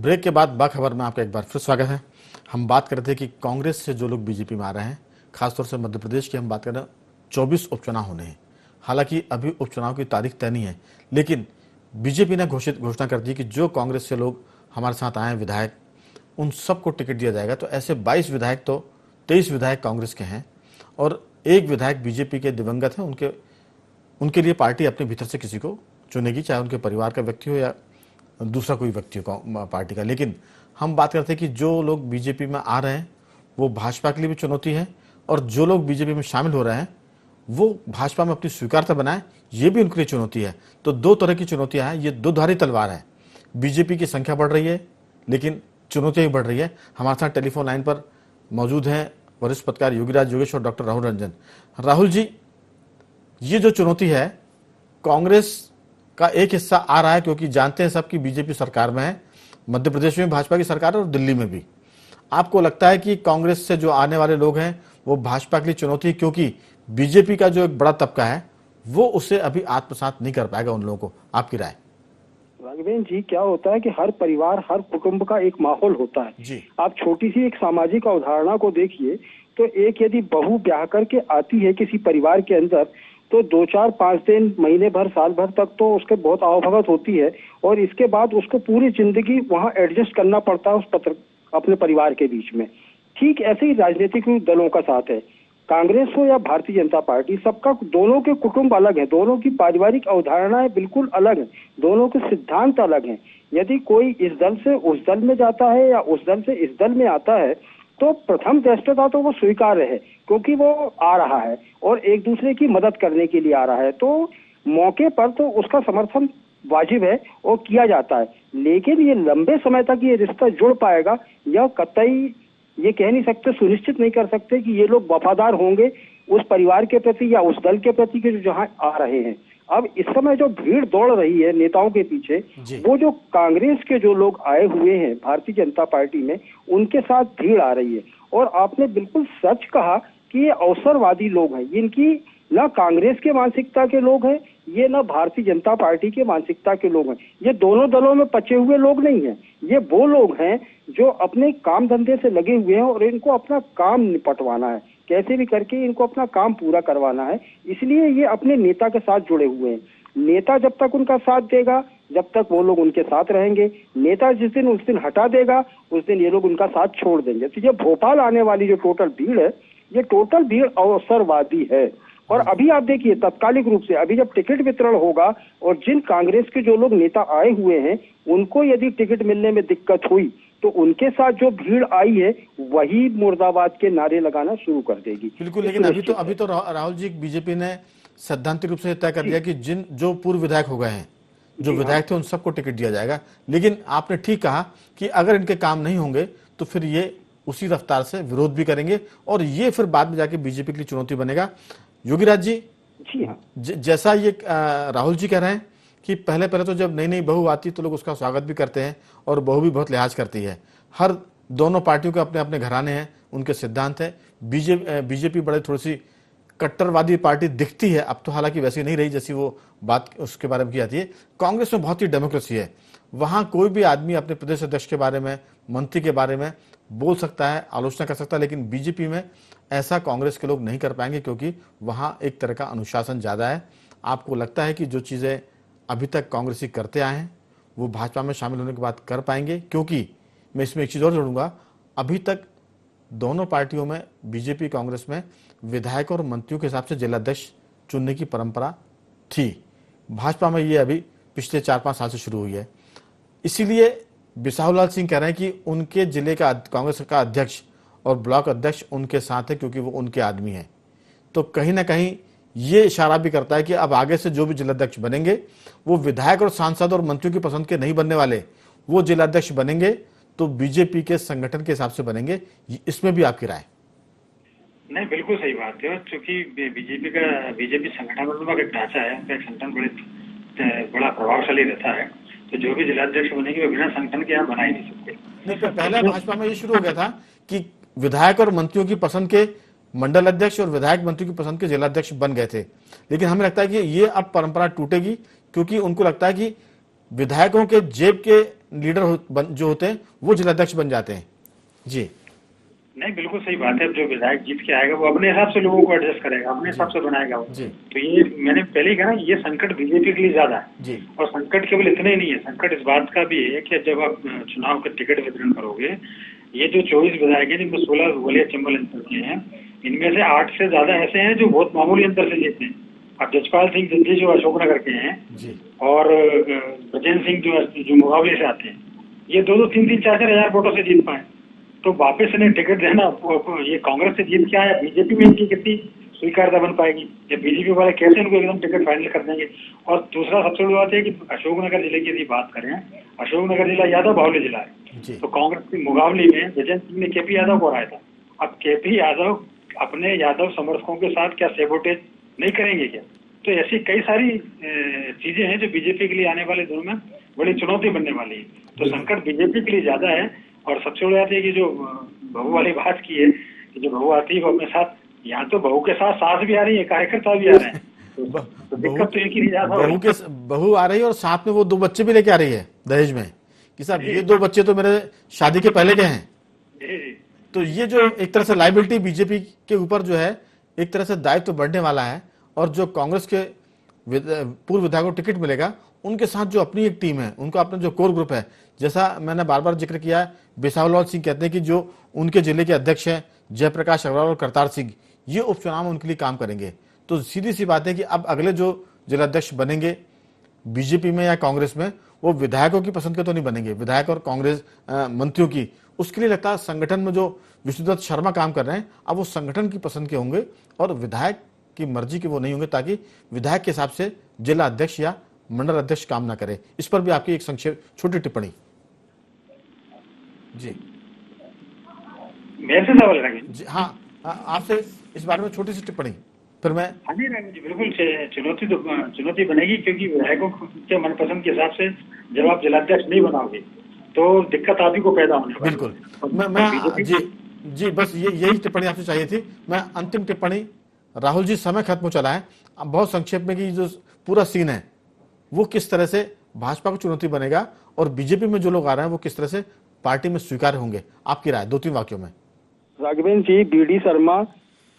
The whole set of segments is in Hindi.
ब्रेक के बाद बाखबर में आपका एक बार फिर स्वागत है। हम बात कर रहे थे कि कांग्रेस से जो लोग बीजेपी में आ रहे हैं, खासतौर से मध्य प्रदेश की हम बात कर रहे हैं, 24 उपचुनाव होने हैं। हालांकि अभी उपचुनाव की तारीख तय नहीं है, लेकिन बीजेपी ने घोषणा कर दी कि जो कांग्रेस से लोग हमारे साथ आए हैं विधायक, उन सबको टिकट दिया जाएगा। तो ऐसे 22 विधायक, तो 23 विधायक कांग्रेस के हैं और एक विधायक बीजेपी के दिवंगत हैं। उनके लिए पार्टी अपने भीतर से किसी को चुनेगी, चाहे उनके परिवार का व्यक्ति हो या दूसरा कोई व्यक्ति हो पार्टी का। लेकिन हम बात करते हैं कि जो लोग बीजेपी में आ रहे हैं वो भाजपा के लिए भी चुनौती है, और जो लोग बीजेपी में शामिल हो रहे हैं वो भाजपा में अपनी स्वीकारता बनाए, ये भी उनके लिए चुनौती है। तो दो तरह की चुनौतियां हैं, ये दो धारी तलवार है। बीजेपी की संख्या बढ़ रही है लेकिन चुनौतियां भी बढ़ रही है। हमारे साथ टेलीफोन लाइन पर मौजूद हैं वरिष्ठ पत्रकार योगीराज योगेश और डॉक्टर राहुल रंजन। राहुल जी, ये जो चुनौती है, कांग्रेस का एक हिस्सा आ रहा है क्योंकि जानते हैं सब कि बीजेपी सरकार में है, मध्य प्रदेश में भाजपा की सरकार है और दिल्ली में भी। आपको लगता है कि कांग्रेस से जो आने वाले लोग हैं वो भाजपा के लिए चुनौती है, क्योंकि बीजेपी का जो एक बड़ा तबका है वो उसे अभी आत्मसात नहीं कर पाएगा उन लोगों को? आपकी राय? राघवेंद्र जी, क्या होता है कि हर परिवार, हर कुटुंब का एक माहौल होता है जी। आप छोटी सी एक सामाजिक अवधारणा को देखिए तो एक यदि बहू ब्याह करके आती है किसी परिवार के अंदर, तो 2-4-5 दिन, महीने भर, साल भर तक तो उसके बहुत आवभगत होती है, और इसके बाद उसको पूरी जिंदगी वहां एडजस्ट करना पड़ता है अपने परिवार के बीच में। ठीक ऐसे ही राजनीतिक दलों का साथ है, कांग्रेस हो या भारतीय जनता पार्टी, सबका, दोनों के कुटुंब अलग हैं, दोनों की पारिवारिक अवधारणाएं बिल्कुल अलग हैं, दोनों के सिद्धांत अलग हैं। यदि कोई इस दल से उस दल में जाता है या उस दल से इस दल में आता है तो प्रथम दृष्टता तो वो स्वीकार्य है, क्योंकि वो आ रहा है और एक दूसरे की मदद करने के लिए आ रहा है, तो मौके पर तो उसका समर्थन वाजिब है और किया जाता है। लेकिन ये लंबे समय तक ये रिश्ता जुड़ पाएगा यह कतई ये कह नहीं सकते, सुनिश्चित नहीं कर सकते कि ये लोग वफादार होंगे उस परिवार के प्रति या उस दल के प्रति के जो जहां आ रहे हैं। अब इस समय जो भीड़ दौड़ रही है नेताओं के पीछे, वो जो कांग्रेस के जो लोग आए हुए हैं भारतीय जनता पार्टी में, उनके साथ भीड़ आ रही है। और आपने बिल्कुल सच कहा कि ये अवसरवादी लोग हैं, इनकी न कांग्रेस के मानसिकता के लोग हैं, ये न भारतीय जनता पार्टी के मानसिकता के लोग हैं। ये दोनों दलों में पचे हुए लोग नहीं हैं, ये वो लोग हैं जो अपने काम धंधे से लगे हुए हैं और इनको अपना काम निपटवाना है, कैसे भी करके इनको अपना काम पूरा करवाना है। इसलिए ये अपने नेता के साथ जुड़े हुए हैं। नेता जब तक उनका साथ देगा, जब तक वो लोग उनके साथ रहेंगे। नेता जिस दिन उस दिन हटा देगा, उस दिन ये लोग उनका साथ छोड़ देंगे। तो ये भोपाल आने वाली जो टोटल भीड़ है, ये टोटल भीड़ अवसरवादी है। और अभी आप देखिए, तत्कालिक रूप से अभी जब टिकट वितरण होगा और जिन कांग्रेस के जो लोग नेता आए हुए हैं उनको यदि टिकट मिलने में दिक्कत हुई तो उनके साथ जो भीड़ आई है वही मुर्दाबाद के नारे लगाना शुरू कर देगी। बिल्कुल। लेकिन अभी तो राहुल जी, बीजेपी ने सैद्धांतिक रूप से तय कर दिया कि जो पूर्व विधायक हो गए हैं, जो विधायक थे, उन सबको टिकट दिया जाएगा। लेकिन आपने ठीक कहा कि अगर इनके काम नहीं होंगे तो फिर ये उसी रफ्तार से विरोध भी करेंगे और ये फिर बाद में जाके बीजेपी के लिए चुनौती बनेगा। योगीराज जी, हाँ, जैसा ये राहुल जी कह रहे हैं कि पहले तो जब नई नई बहू आती तो लोग उसका स्वागत भी करते हैं और बहू भी बहुत लिहाज करती है। हर दोनों पार्टियों के अपने अपने घराने हैं, उनके सिद्धांत है। बीजेपी बड़े थोड़ी सी कट्टरवादी पार्टी दिखती है अब तो, हालांकि वैसी नहीं रही जैसी वो बात उसके बारे में की जाती है। कांग्रेस में बहुत ही डेमोक्रेसी है, वहां कोई भी आदमी अपने प्रदेश अध्यक्ष के बारे में, मंत्री के बारे में बोल सकता है, आलोचना कर सकता है। लेकिन बीजेपी में ऐसा कांग्रेस के लोग नहीं कर पाएंगे क्योंकि वहां एक तरह का अनुशासन ज्यादा है। आपको लगता है कि जो चीजें अभी तक कांग्रेसी करते आए हैं वो भाजपा में शामिल होने के बाद कर पाएंगे? क्योंकि मैं इसमें एक चीज और जोड़ूंगा, अभी तक दोनों पार्टियों में, बीजेपी कांग्रेस में, विधायक और मंत्रियों के हिसाब से जिलाध्यक्ष चुनने की परंपरा थी। भाजपा में ये अभी पिछले 4-5 साल से शुरू हुई है। इसीलिए बिसाहुलाल सिंह कह रहे हैं कि उनके जिले का कांग्रेस का अध्यक्ष और ब्लॉक अध्यक्ष उनके साथ है क्योंकि वो उनके आदमी हैं। तो कहीं ना कहीं ये इशारा भी करता है कि अब आगे से जो भी जिलाध्यक्ष बनेंगे वो विधायक और सांसद और मंत्रियों की पसंद के नहीं बनने वाले, वो जिलाध्यक्ष बनेंगे तो बीजेपी के संगठन के हिसाब से बनेंगे। इसमें भी आपकी राय? नहीं, बिल्कुल सही बात है। क्योंकि बीजेपी संगठन का एक ढांचा है, उनका एक संगठन बड़ा प्रभावशाली रहता है, तो जो भी जिलाध्यक्ष बनेंगे वो बिना संगठन के यहाँ बना ही नहीं सकते। नहीं, तो पहले भाजपा में ये शुरू हो गया था कि विधायक और मंत्रियों की पसंद के मंडल अध्यक्ष और विधायक मंत्रियों की पसंद के जिलाध्यक्ष बन गए थे। लेकिन हमें लगता है कि ये अब परंपरा टूटेगी क्योंकि उनको लगता है कि विधायकों के जेब के लीडर जो होते हैं वो जिलाध्यक्ष बन जाते हैं। जी नहीं, बिल्कुल सही बात है। अब जो विधायक जीत के आएगा वो अपने हिसाब से लोगों को एडजस्ट करेगा, अपने हिसाब से बनाएगा वो। जी तो ये मैंने पहले ही कहा ना, ये संकट बीजेपी के लिए ज्यादा है। जी और संकट केवल इतना ही नहीं है, संकट इस बात का भी है कि जब आप चुनाव के टिकट वितरण करोगे, ये जो 24 विधायक हैं जिनमें 16 वलीय चंबल अंतर के हैं, इनमें से 8 से ज्यादा ऐसे हैं जो बहुत मामूली अंतर से जीते हैं। अब जसपाल सिंह जल्दी जो अशोकनगर के हैं, जी और ब्रजेंद्र सिंह जो मुकाबले से आते हैं, ये 2-2, 3-3, 4-4 हजार वोटों से जीत पाए। तो वापस इन्हें टिकट देना, ये कांग्रेस से जीत के आया, बीजेपी में इनकी कितनी स्वीकार्यता बन पाएगी, या बीजेपी वाले कैसे इनको एकदम टिकट फाइनल कर देंगे। और दूसरा सबसे बड़ी बात है कि अशोकनगर जिले की यदि बात करें, अशोकनगर जिला यादव बाहुल्य जिला है। जी तो कांग्रेस की मुकाबले में ब्रजेंद्र सिंह ने केपी यादव को हराया था। अब केपी यादव अपने यादव समर्थकों के साथ क्या सेबोटेज नहीं करेंगे क्या? तो ऐसी कई सारी चीजें हैं जो बीजेपी के लिए आने वाले दिनों में बड़ी चुनौती बनने वाली है। तो संकट बीजेपी के लिए ज्यादा है। और सबसे बड़ी बात है कि जो बहू वाली बात की है कि जो बहू आती है वो अपने साथ, यहाँ तो बहू के साथ सास भी आ रही है, कार्यकर्ता भी आ रहे हैं। तो दिक्कत तो एक ही नहीं ज्यादा, बहू आ रही है और साथ में वो 2 बच्चे भी लेके आ रही है दहेज में कि साहब ये 2 बच्चे तो मेरे शादी के पहले के हैं। जी। तो ये जो एक तरह से लाइबिलिटी बीजेपी के ऊपर जो है एक तरह से दायित्व बढ़ने वाला है। और जो कांग्रेस के पूर्व विधायकों को टिकट मिलेगा, उनके साथ जो अपनी एक टीम है, उनका अपना जो कोर ग्रुप है, जैसा मैंने बार बार जिक्र किया है, बिसाहुलाल सिंह कहते हैं कि जो उनके जिले के अध्यक्ष हैं जयप्रकाश अग्रवाल और करतार सिंह, ये उपचुनाव में उनके लिए काम करेंगे। तो सीधी सी बात है कि अब अगले जो जिलाध्यक्ष बनेंगे बीजेपी में या कांग्रेस में, वो विधायकों की पसंद के तो नहीं बनेंगे, विधायक और कांग्रेस मंत्रियों की। उसके लिए लगता है संगठन में जो विष्णुदत्त शर्मा काम कर रहे हैं, अब वो संगठन की पसंद के होंगे और विधायक की मर्जी के वो नहीं होंगे, ताकि विधायक के हिसाब से जिला अध्यक्ष या मंडल अध्यक्ष काम ना करे। इस पर भी आपकी एक संक्षेप छोटी टिप्पणी। जी मेरे से सवाल रखें जी हाँ, आपसे इस बारे में छोटी सी टिप्पणी, फिर मैं। हाँ जी राघव जी, बिल्कुल चुनौती बनेगी, क्योंकि विधायकों के मनपसंद के हिसाब से जब आप जिलाध्यक्ष नहीं बनाओगे तो दिक्कत आप ही को पैदा होने वाली है। बिल्कुल। मैं जी बस यही टिप्पणी आपसे चाहिए थी। मैं अंतिम टिप्पणी, राहुल जी समय खत्म हो चला है, अब बहुत संक्षेप में कि जो पूरा सीन है वो किस तरह से भाजपा को चुनौती बनेगा और बीजेपी में जो लोग आ रहे हैं वो किस तरह से पार्टी में स्वीकार्य होंगे, आपकी राय 2-3 वाक्यों में। राघवेंद्र जी, बीडी शर्मा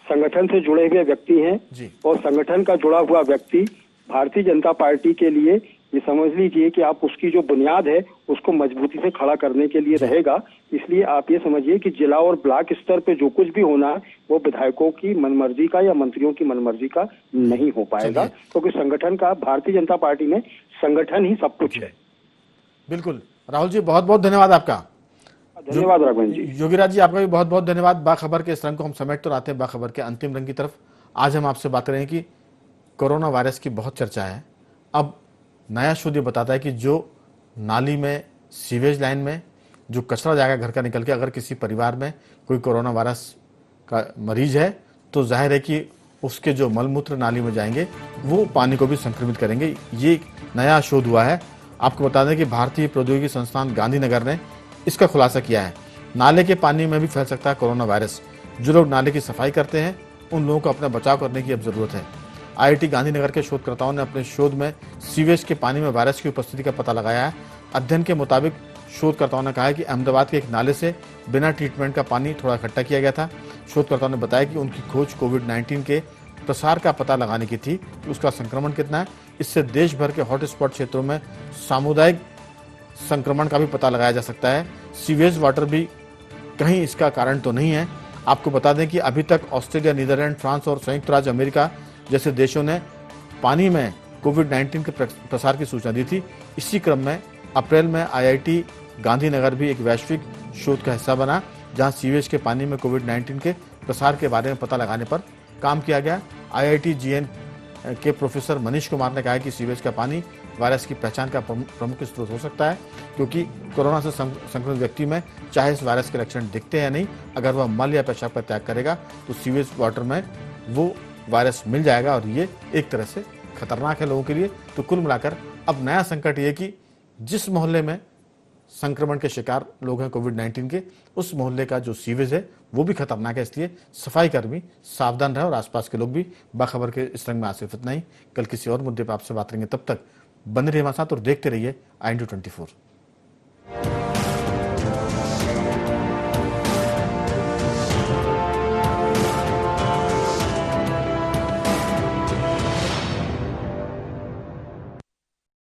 संगठन से जुड़े हुए व्यक्ति हैं जी। और संगठन का जुड़ा हुआ व्यक्ति भारतीय जनता पार्टी के लिए ये समझ लीजिए कि आप उसकी जो बुनियाद है उसको मजबूती से खड़ा करने के लिए रहेगा। इसलिए आप ये समझिए कि जिला और ब्लॉक स्तर पे जो कुछ भी होना है वो विधायकों की मनमर्जी का या मंत्रियों की मनमर्जी का नहीं हो पाएगा, क्योंकि संगठन का, भारतीय जनता पार्टी में संगठन ही सब कुछ है। बिल्कुल राहुल जी, बहुत बहुत धन्यवाद आपका। धन्यवाद राघवेंद्र जी। योगीराज जी, आपका भी बहुत बहुत धन्यवाद। बाखबर के इस रंग को हम समेट तो आते हैं बाखबर के अंतिम रंग की तरफ। आज हम आपसे बात करें कि कोरोना वायरस की बहुत चर्चा है। अब नया शोध ये बताता है कि जो नाली में, सीवेज लाइन में जो कचरा जाएगा घर का निकल के, अगर किसी परिवार में कोई कोरोना वायरस का मरीज है तो जाहिर है कि उसके जो मलमूत्र नाली में जाएंगे वो पानी को भी संक्रमित करेंगे। ये एक नया शोध हुआ है। आपको बता दें कि भारतीय प्रौद्योगिकी संस्थान गांधीनगर ने इसका खुलासा किया है। नाले के पानी में भी फैल सकता है कोरोना वायरस। जो लोग नाले की सफाई करते हैं उन लोगों को अपना बचाव करने की अब जरूरत है। आईआईटी गांधीनगर के शोधकर्ताओं ने अपने शोध में सीवेज के पानी में वायरस की उपस्थिति का पता लगाया है। अध्ययन के मुताबिक शोधकर्ताओं ने कहा है कि अहमदाबाद के एक नाले से बिना ट्रीटमेंट का पानी थोड़ा इकट्ठा किया गया था। शोधकर्ताओं ने बताया कि उनकी खोज कोविड-19 के प्रसार का पता लगाने की थी कि उसका संक्रमण कितना है। इससे देश भर के हॉटस्पॉट क्षेत्रों में सामुदायिक संक्रमण का भी पता लगाया जा सकता है। सीवेज वाटर भी कहीं इसका कारण तो नहीं है। आपको बता दें कि अभी तक ऑस्ट्रेलिया, नीदरलैंड, फ्रांस और संयुक्त राज्य अमेरिका जैसे देशों ने पानी में कोविड-19 के प्रसार की सूचना दी थी। इसी क्रम में अप्रैल में आईआईटी गांधीनगर भी एक वैश्विक शोध का हिस्सा बना, जहां सीवेज के पानी में कोविड-19 के प्रसार के बारे में पता लगाने पर काम किया गया। आईआईटी जीएन के प्रोफेसर मनीष कुमार ने कहा कि सीवेज का पानी वायरस की पहचान का प्रमुख स्रोत हो सकता है, क्योंकि कोरोना से संक्रमित व्यक्ति में चाहे इस वायरस के लक्षण दिखते हैं नहीं, अगर वह मल या पेशाब का त्याग करेगा तो सीवेज वाटर में वो वायरस मिल जाएगा और ये एक तरह से खतरनाक है लोगों के लिए। तो कुल मिलाकर अब नया संकट ये कि जिस मोहल्ले में संक्रमण के शिकार लोग हैं कोविड-19 के, उस मोहल्ले का जो सीवेज है वो भी खतरनाक है। इसलिए सफाई कर्मी सावधान रहे और आसपास के लोग भी। बाखबर के इस रंग में आज सिर्फ इतना ही। कल किसी और मुद्दे पर आपसे बात करेंगे, तब तक बने रहिए हमारे साथ और देखते रहिए IND24।